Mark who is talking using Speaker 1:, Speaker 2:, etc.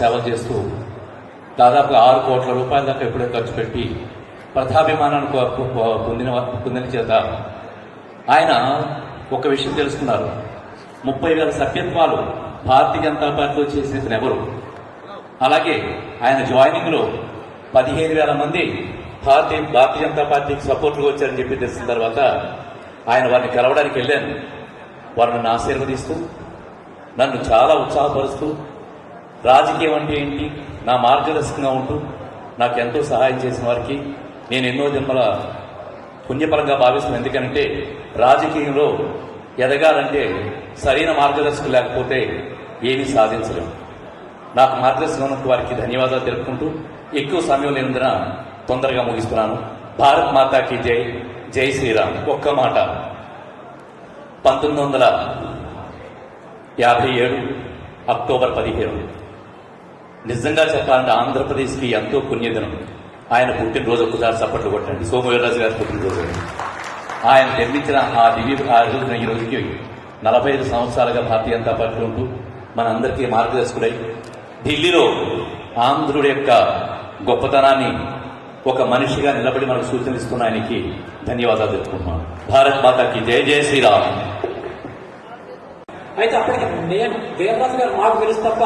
Speaker 1: సేవలు చేస్తూ దాదాపుగా 6 కోట్ల రూపాయల దాకా ఎప్పుడో ఖర్చు పెట్టి ప్రజాభిమానాన్ని పొందిన చేత ఆయన ఒక విషయం తెలుసుకున్నారు. 30,000 సభ్యత్వాలు భారతీయ జనతా పార్టీలో చేసిన ఎవరు. అలాగే ఆయన జాయినింగ్లో 15,000 మంది భారతీయ జనతా పార్టీకి సపోర్ట్గా వచ్చారని చెప్పి తెలిసిన తర్వాత ఆయన వారిని కలవడానికి వెళ్ళాను. వారు నన్ను ఆశీర్వదిస్తూ నన్ను చాలా ఉత్సాహపరుస్తూ రాజకీయం అంటే ఏంటి నా మార్గదర్శకంగా ఉంటూ నాకు ఎంతో సహాయం చేసిన వారికి నేను ఎన్నో జన్మల పుణ్యపరంగా భావిస్తున్నాను. ఎందుకంటే రాజకీయంలో ఎదగాలంటే సరైన మార్గదర్శకం లేకపోతే ఏమీ సాధించలేము. నాకు మార్గదర్శకం ఉన్న వారికి ధన్యవాదాలు తెలుపుకుంటూ ఎక్కువ సమయం లేనందున తొందరగా ముగిస్తున్నాను. భారత్ మాతాకి జై, జై శ్రీరామ్. ఒక్క మాట, 1957 అక్టోబర్ 15 నిజంగా చెప్పాలంటే ఆంధ్రప్రదేశ్కి ఎంతో పుణ్యదినం. ఆయన పుట్టినరోజు ఒకసారి చప్పట్లు కొట్టండి. సోమవీర్రాజు గారి పుట్టినరోజు. ఆయన నిర్మించిన ఆ రోజున ఈ రోజుకి 45 సంవత్సరాలుగా భారతీయ జనతా పార్టీ ఉంటూ మనందరికీ మార్గదర్శకుడై ఢిల్లీలో ఆంధ్రుడి యొక్క గొప్పతనాన్ని ఒక మనిషిగా నిలబడి మనకు సూచనలిస్తున్న ఆయనకి ధన్యవాదాలు తెలుపుకుంటున్నాను. భారత్ మాతాకి జై, జై శ్రీరామ్.
Speaker 2: అయితే అప్పటికి నేను వీర్రాజు గారు మాకు తెలుసు తప్ప